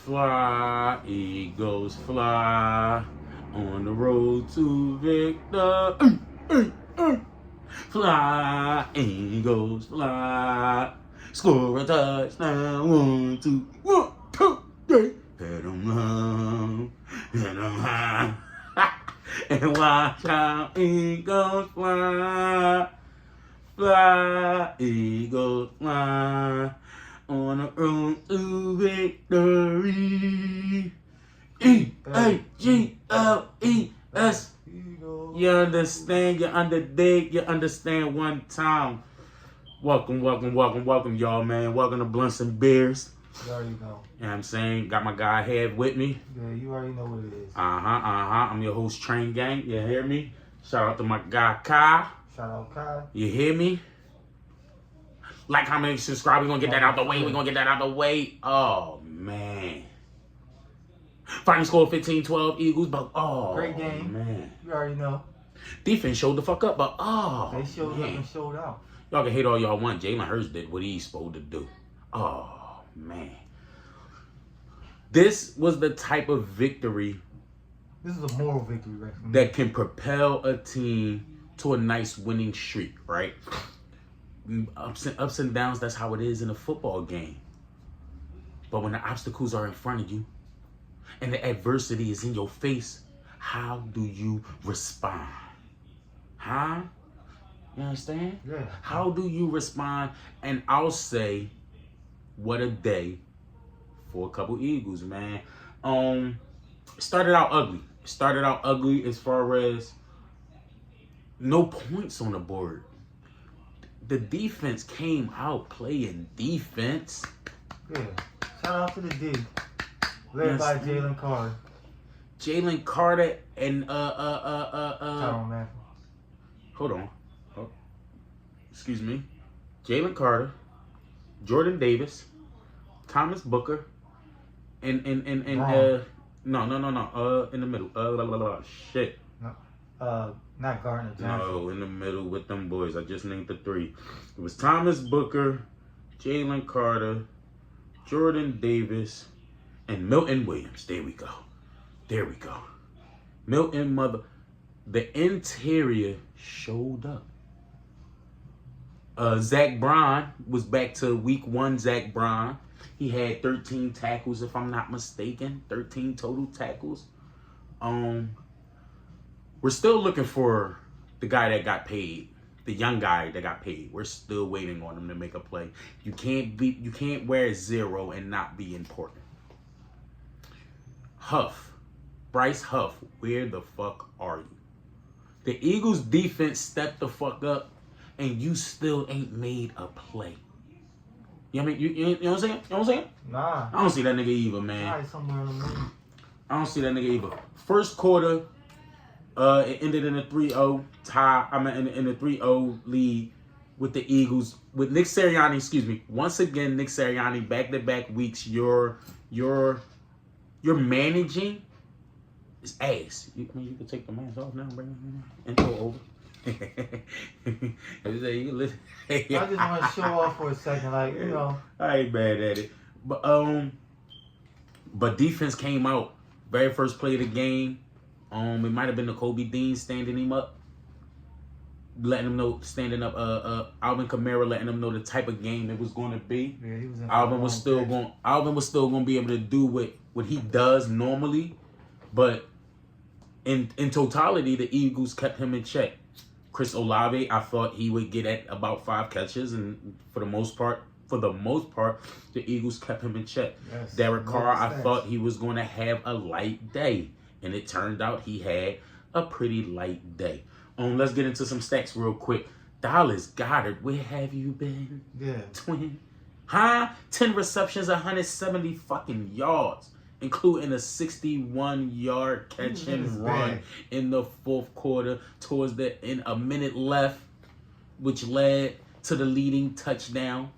Fly, Eagles, fly on the road to victory. Fly, Eagles, fly. Score a touchdown. 1, 2, 1, 2, 3. Hit 'em low, hit 'em high. And watch how Eagles fly. Fly, Eagles, fly on the road to victory. Eagles. You understand? You underdig? You understand one time? Welcome, y'all, man. Welcome to Blunts and Beers. You already know. You know what I'm saying? Got my guy Head with me. Yeah, you already know what it is. I'm your host, Train Gang. You hear me? Shout out to my guy, Kai. Shout out Kai. You hear me? Like, comment, subscribe. We're going to get that out the way. Oh, man. Final score 15-12 Eagles, but Great game. Man. You already know. Defense showed the fuck up, but They showed up and showed out. Y'all can hate all y'all want. Jalen Hurts did what he's supposed to do. Oh, man. This was the type of victory This is a moral victory, right? that can propel a team to a nice winning streak, right? Ups and downs, that's how it is in a football game. But when the obstacles are in front of you and the adversity is in your face, how do you respond? Huh? You understand? Yeah. How do you respond? And I'll say, what a day for a couple Eagles, man. Started out ugly as far as no points on the board. The defense came out playing defense. Yeah. Shout out to the D. Led by Jalen Carter. Jalen Carter and Tyrann Mathieu. hold on. Oh, excuse me. Jalen Carter, Jordan Davis, Thomas Booker, and Wrong. no. In the middle. Shit. Not Gardner Johnson. No, in the middle with them boys. I just named the three. It was Thomas Booker, Jalen Carter, Jordan Davis, and Milton Williams. There we go. Milton the interior showed up. Zach Brown was back to week 1. Zach Brown. He had 13 tackles, if I'm not mistaken. 13 total tackles. We're still looking for the guy that got paid. The young guy that got paid. We're still waiting on him to make a play. You can't wear 0 and not be important. Bryce Huff, where the fuck are you? The Eagles defense stepped the fuck up and you still ain't made a play. You know what I mean? You know what I'm saying? Nah. I don't see that nigga either, man. Probably somewhere in the middle. I don't see that nigga either. First quarter, it ended in a 3-0 tie. In a 3-0 lead with the Eagles. With Nick Sirianni, Once again, Nick Sirianni, back-to-back weeks, you're managing is ass. You can take the mask off now, bring it and go over. I just want to show off for a second, you know. I ain't bad at it. But defense came out. Very first play of the game. It might have been the Kobe Dean standing him up. Letting him know, standing up, Alvin Kamara letting him know the type of game it was going to be. Yeah, he was in Alvin was still going to be able to do what he does normally, but in totality, the Eagles kept him in check. Chris Olave, I thought he would get at about 5 catches, and for the most part, the Eagles kept him in check. Yes, Derek Carr, I thought he was going to have a light day, and it turned out he had a pretty light day. Let's get into some stats real quick. Dallas Goedert, where have you been? Yeah. Twin. 10 receptions, 170 fucking yards, including a 61-yard catch and run in the fourth quarter towards the end, a minute left, which led to the leading touchdown.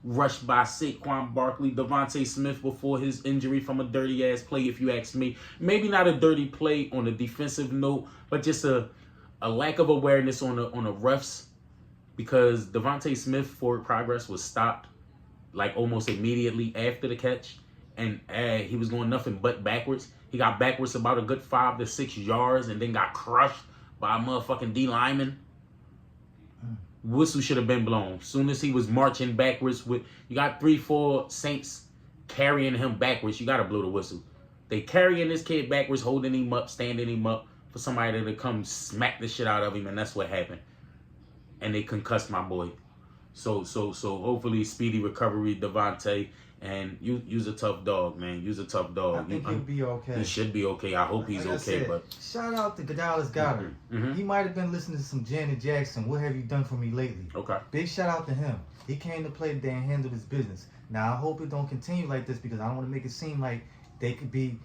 Rushed by Saquon Barkley, Devontae Smith before his injury from a dirty-ass play, if you ask me. Maybe not a dirty play on a defensive note, but just a lack of awareness on the refs, because Devontae Smith forward progress was stopped like almost immediately after the catch, and he was going nothing but backwards. He got backwards about a good 5 to 6 yards and then got crushed by a motherfucking D lineman. Whistle should have been blown. Soon as he was marching backwards with, you got 3-4 Saints carrying him backwards, you got to blow the whistle. They carrying this kid backwards, holding him up, standing him up for somebody to come smack the shit out of him, and that's what happened. And they concussed my boy. So hopefully speedy recovery, Devontae. And you's a tough dog, man. You's a tough dog. I think he'll be okay. He should be okay. I hope he's okay. But shout out to Dallas Goedert. He might have been listening to some Janet Jackson. What have you done for me lately? Okay. Big shout out to him. He came to play today and handled his business. Now I hope it don't continue like this because I don't want to make it seem like they could be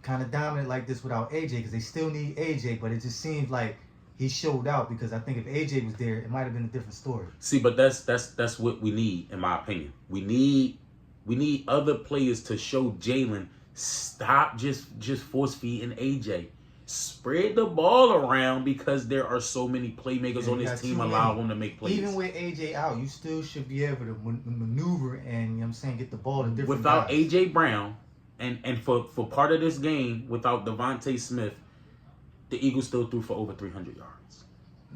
kind of dominant like this without AJ because they still need AJ. But it just seems like he showed out because I think if AJ was there, it might have been a different story. See, but that's what we need, in my opinion. We need other players to show Jalen, stop just force feeding AJ. Spread the ball around because there are so many playmakers on this team. Allow them to make plays. Even with AJ out, you still should be able to maneuver and, you know what I'm saying, get the ball to different without guys. AJ Brown, and for part of this game, without Devontae Smith, the Eagles still threw for over 300 yards.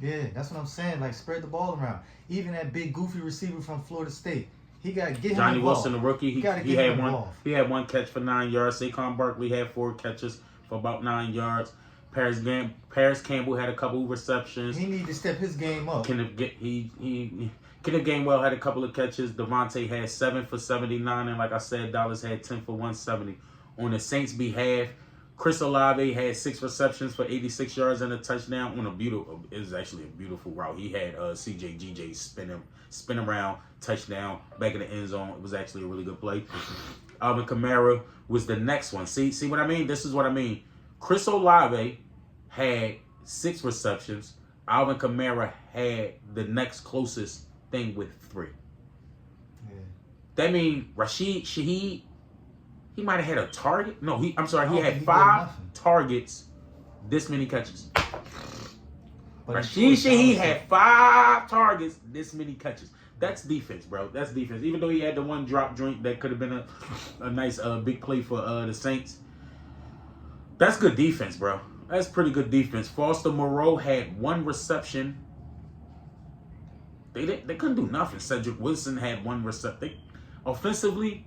Yeah, that's what I'm saying. Like, spread the ball around. Even that big goofy receiver from Florida State. He got to get him Johnny involved. Wilson, the rookie, he had one. He had one catch for 9 yards. Saquon Barkley had 4 catches for about 9 yards. Paris Campbell had a couple receptions. He need to step his game up. Kenneth Gainwell had a couple of catches. Devontae had 7 for 79, and like I said, Dallas had 10 for 170. On the Saints' behalf, Chris Olave had 6 receptions for 86 yards and a touchdown on it was actually a beautiful route. He had CJ GJ spin around, touchdown, back in the end zone. It was actually a really good play. Alvin Kamara was the next one. See what I mean? This is what I mean. Chris Olave had 6 receptions. Alvin Kamara had the next closest thing with 3. Yeah. That means Rashid Shaheed, he might have had a target. No, he had 5 targets, this many catches. Rashid Shaheed had 5 targets, this many catches. That's defense, bro. That's defense. Even though he had the one drop joint that could have been a nice big play for the Saints. That's good defense, bro. That's pretty good defense. Foster Moreau had 1 reception. They couldn't do nothing. Cedric Wilson had 1 reception. Offensively,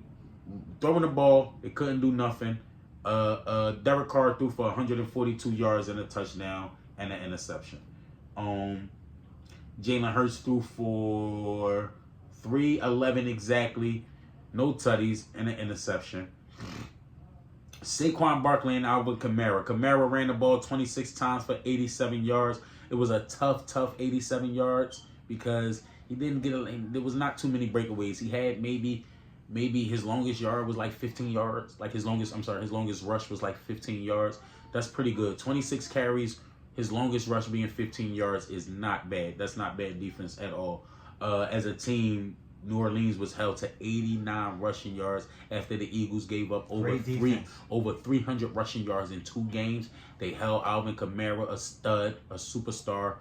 throwing the ball, they couldn't do nothing. Derek Carr threw for 142 yards and a touchdown and an interception. Jalen Hurts threw for 311 exactly, no tutties, and an interception. Saquon Barkley and Alvin Kamara. Kamara ran the ball 26 times for 87 yards. It was a tough 87 yards because he didn't get there was not too many breakaways. He had maybe his longest yard was like 15 yards. Like his longest rush was like 15 yards. That's pretty good. 26 carries. His longest rush being 15 yards is not bad. That's not bad defense at all. As a team, New Orleans was held to 89 rushing yards after the Eagles gave up over 300 rushing yards in 2 games. They held Alvin Kamara, a stud, a superstar,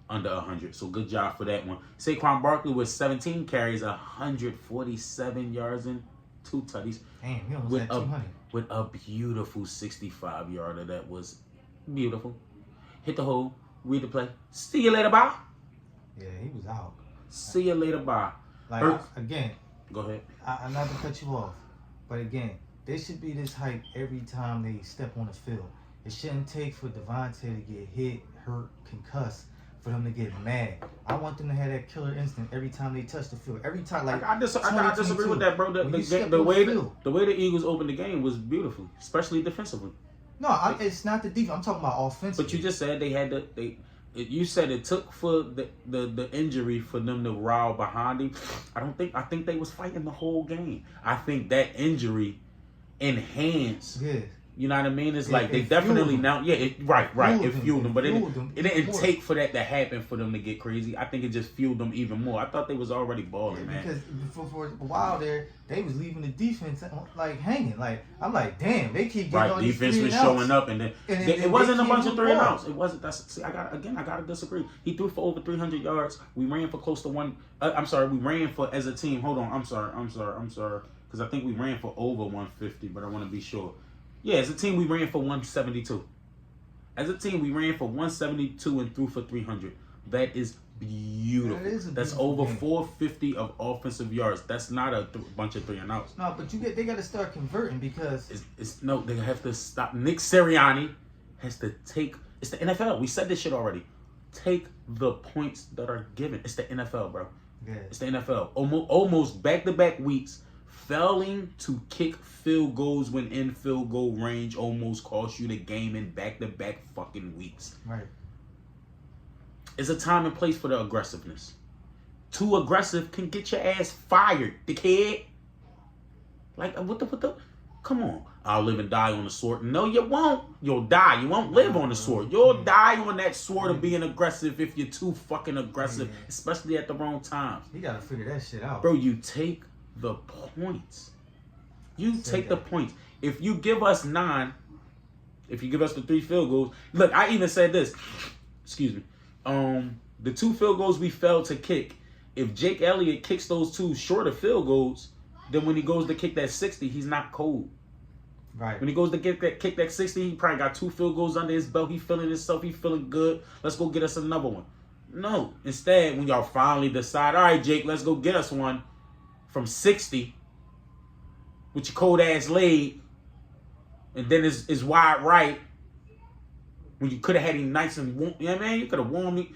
under 100. So good job for that one. Saquon Barkley with 17 carries, 147 yards and 2 tutties. Damn, he almost had 200. With a beautiful 65-yarder that was beautiful. Hit the hole, read the play. See you later, bye. Yeah, he was out. See you later, bye. Like, again. Go ahead. I'm not going to cut you off. But again, there should be this hype every time they step on the field. It shouldn't take for Devontae to get hit, hurt, concussed, for them to get mad. I want them to have that killer instinct every time they touch the field. Every time, like I disagree with that, bro. The way the Eagles opened the game was beautiful, especially defensively. No, it's not the defense. I'm talking about offensively. But you just said they had you said it took for the injury for them to rile behind him. I think they was fighting the whole game. I think that injury enhanced You know what I mean? It's It- like they it definitely fueled now, yeah, right. It fueled them, but it fueled them didn't even more. take for that to happen for them to get crazy. I think it just fueled them even more. I thought they was already balling, man. Because for a while there, they was leaving the defense like hanging. Like I'm like, damn, they keep getting Right, all these defense 3 was and outs. showing up, and then And it wasn't a they bunch can't of 3 and move the outs. It wasn't. I gotta disagree. He threw for over 300 yards. We ran for close to one. I'm sorry, we ran for as a team. Hold on, I'm sorry, because I think we ran for over 150, but I want to be sure. Yeah, as a team, we ran for 172. As a team, we ran for 172 and threw for 300. That is beautiful. That is a That's beautiful over game. 450 of offensive yards. That's not a bunch of 3 and outs. No, but they got to start converting because It's no, they have to stop. Nick Sirianni has to take. It's the NFL. We said this shit already. Take the points that are given. It's the NFL, bro. yeah. It's the NFL. Almost back-to-back weeks, failing to kick field goals when in field goal range almost cost you the game in back-to-back fucking weeks. Right. It's a time and place for the aggressiveness. Too aggressive can get your ass fired, dickhead. Like, what the? Come on. I'll live and die on the sword. No, you won't. You'll die. You won't live on the sword. You'll die on that sword of being aggressive if you're too fucking aggressive, especially at the wrong times. You got to figure that shit out. Bro, you take the points. You take the points. If you give us 9, if you give us the 3 field goals. Look, I even said this. Excuse me. The 2 field goals we failed to kick. If Jake Elliott kicks those 2 shorter field goals, then when he goes to kick that 60, he's not cold. Right. When he goes to kick that 60, he probably got 2 field goals under his belt. He feeling himself. He feeling good. Let's go get us another one. No. Instead, when y'all finally decide, all right, Jake, let's go get us one from 60 with your cold ass leg, and then it's wide right when you could have had him nice and warm. Yeah, man, you could have warmed me.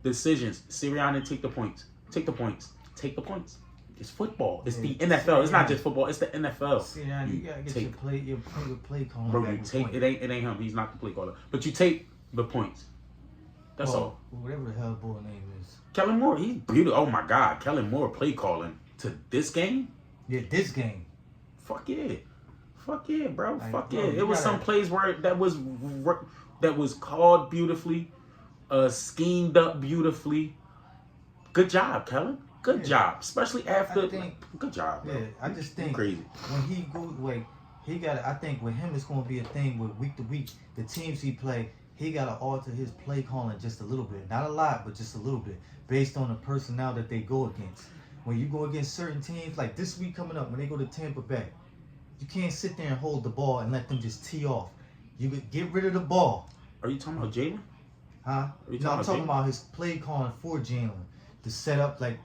Decisions. Sirianni, take the points. Take the points. Take the points. It's football. It's the NFL. It's not just football. It's the NFL. Sirianni, you gotta get your play calling. Bro, you take it ain't him. He's not the play caller. But you take the points. That's all. Whatever the hell boy name is. Kellen Moore, he's beautiful. Oh my God, Kellen Moore play calling to this game. Yeah, this game. Fuck yeah. Fuck yeah, bro. Like, Fuck bro, yeah. you It was gotta- some plays where that was called beautifully, schemed up beautifully. Good job, Kellen. Good job. Especially after. Good job, bro. Yeah, I just think Crazy. when he goes like he got. I think with him it's going to be a thing with week to week. The teams he play, he got to alter his play calling just a little bit, not a lot, but just a little bit, based on the personnel that they go against. When you go against certain teams, like this week coming up, when they go to Tampa Bay, you can't sit there and hold the ball and let them just tee off. You could get rid of the ball. Are you talking about Jalen? Huh? No, I'm talking about his play calling for Jalen. The setup, like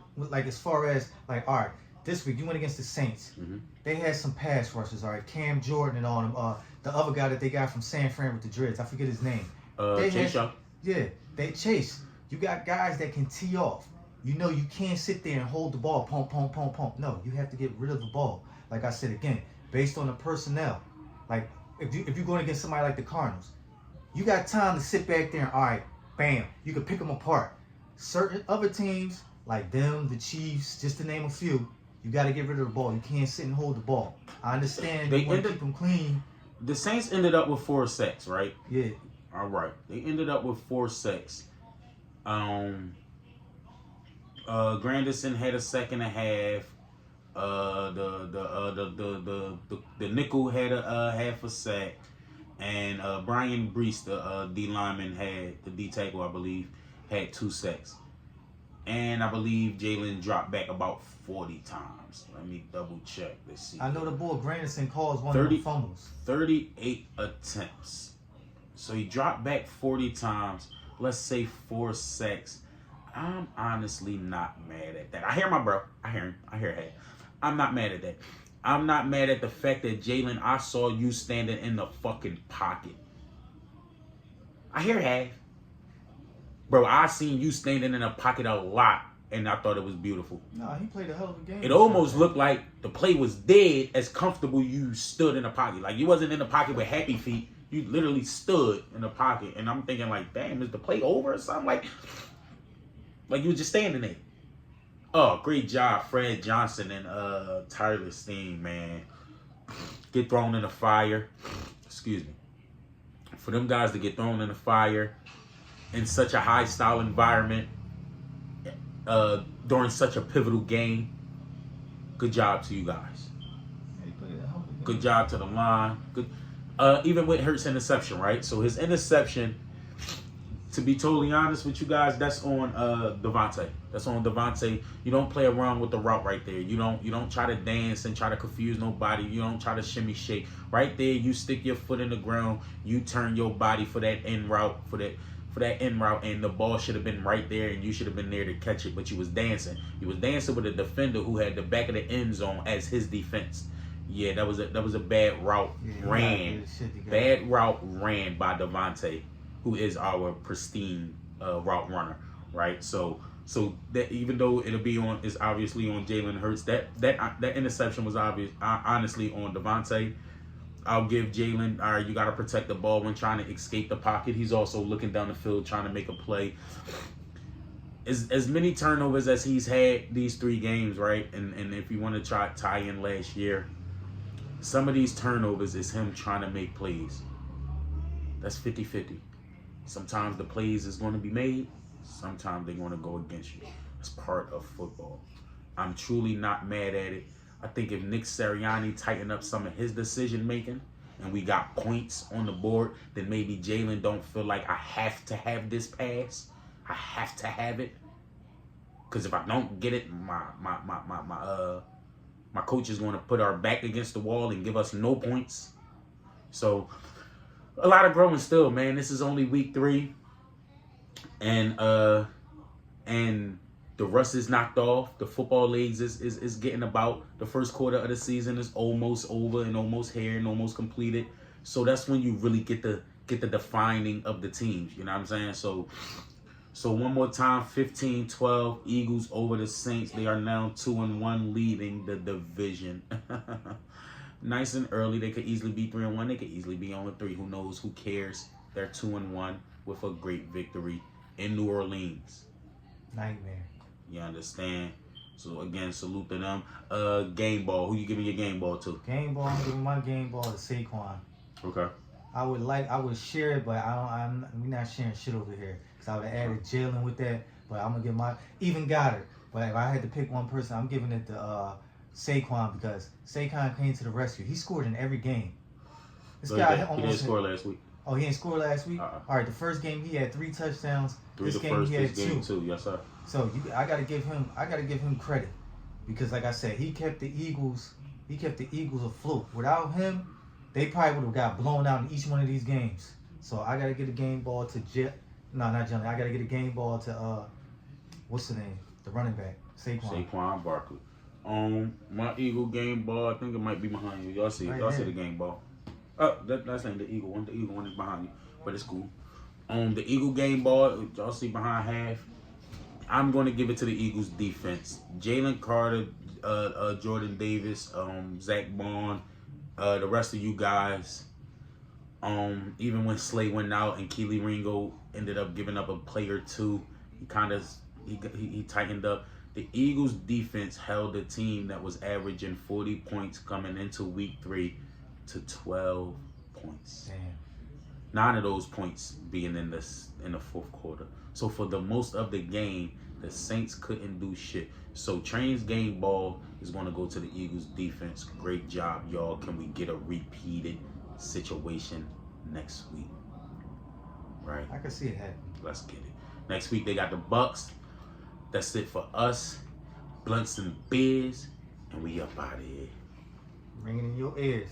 as far as like, all right, this week you went against the Saints. Mm-hmm. They had some pass rushes, all right, Cam Jordan and all them. The other guy that they got from San Fran with the dreads, I forget his name. Chase Young. Yeah, they chase. You got guys that can tee off. You know you can't sit there and hold the ball, pump, pump, pump, pump. No, you have to get rid of the ball. Like I said again, based on the personnel. Like if you're going against somebody like the Cardinals, you got time to sit back there and all right, bam, you can pick them apart. Certain other teams, like them, the Chiefs, just to name a few, you got to get rid of the ball. You can't sit and hold the ball. I understand they want to keep them clean. The Saints ended up with 4 sacks, right? Yeah. All right. They ended up with 4 sacks. Granderson had a sack and a half. The nickel had a half a sack, and Brian Brees, the D lineman, had the D tackle, I believe, had 2 sacks, and I believe Jalen dropped back about 40 times. Let me double check. Let's see. I know the boy Granderson caused one of the fumbles. 38 attempts. So he dropped back 40 times. Let's say 4 sacks. I'm honestly not mad at that. I hear my bro. I hear him. I hear him. I'm not mad at that. I'm not mad at the fact that Jalen, I saw you standing in the fucking pocket. I hear half. Bro, I seen you standing in a pocket a lot, and I thought it was beautiful. No, he played a hell of a game. It almost looked like the play was dead as comfortable you stood in the pocket. Like you wasn't in the pocket with happy feet. You literally stood in the pocket. And I'm thinking like, damn, is the play over or something? Like you were just standing there. Oh, great job, Fred Johnson and Tyler Steen, man. get thrown in the fire. Excuse me. For them guys to get thrown in the fire in such a high-style environment during such a pivotal game, good job to you guys. Good job to the line. Good. Even with Hurts' interception, right? So his interception, to be totally honest with you guys, that's on Devontae. That's on Devontae. You don't play around with the route right there. You don't try to dance and try to confuse nobody. You don't try to shimmy shake. Right there, you stick your foot in the ground. You turn your body for that end route, for that end route, and the ball should have been right there, and you should have been there to catch it. But you was dancing. You was dancing with a defender who had the back of the end zone as his defense. Yeah, that was a bad route ran. Bad route ran by Devontae, who is our pristine route runner, right? So that even though is obviously on Jalen Hurts, that interception was honestly on Devontae. I'll give Jalen, all right, you got to protect the ball when trying to escape the pocket. He's also looking down the field trying to make a play. As many turnovers as he's had these 3 games, right? And if you want to tie in last year, some of these turnovers is him trying to make plays. That's 50-50. Sometimes the plays is going to be made. Sometimes they're going to go against you. It's part of football. I'm truly not mad at it. I think if Nick Sirianni tightened up some of his decision making and we got points on the board, then maybe Jalen don't feel like I have to have this pass. I have to have it. Because if I don't get it, my coach is going to put our back against the wall and give us no points. So a lot of growing still, man. This is only week 3. And the rust is knocked off. The football leagues is getting about. The first quarter of the season is almost over and almost here and almost completed. So that's when you really get the defining of the teams. You know what I'm saying? So one more time, 15-12, Eagles over the Saints. They are now 2-1, leading the division. Nice and early. They could easily be 3-1. They could easily be on 3. Who knows? Who cares? They're 2-1 with a great victory in New Orleans. Nightmare. You understand? So again, salute to them. Game ball. Who you giving your game ball to? Game ball. I'm giving my game ball to Saquon. Okay. I would share it, but we're not sharing shit over here. Cause I would have added Jalen with that, but I'm gonna give even Goddard. But if I had to pick one person, I'm giving it to Saquon because Saquon came to the rescue. He scored in every game. He didn't score last week. Oh, he didn't score last week? All right, the first game he had 3 touchdowns. This game he had 2. Yes, sir. So I gotta give him credit because, like I said, he kept the Eagles afloat. Without him, they probably would have got blown out in each one of these games. So I gotta get a game ball to not Jalen. I gotta get a game ball to what's the name? The running back, Saquon Barkley. My Eagle game ball, I think it might be behind you. Y'all see the game ball. That's not the Eagle one. The Eagle one is behind you, but it's cool. The Eagle game ball, y'all see behind half. I'm going to give it to the Eagles defense. Jalen Carter, Jordan Davis, Zach Bond, the rest of you guys. Even when Slay went out and Keely Ringo ended up giving up a play or 2, he tightened up. The Eagles defense held a team that was averaging 40 points coming into week 3 to 12 points. Damn. 9 of those points being in the fourth quarter. So for the most of the game, the Saints couldn't do shit. So Train's game ball is going to go to the Eagles defense. Great job, y'all. Can we get a repeated situation next week? Right? I can see it happen. Let's get it. Next week they got the Bucks. That's it for us. Blunts and beers, and we up out of here. Ringing in your ears.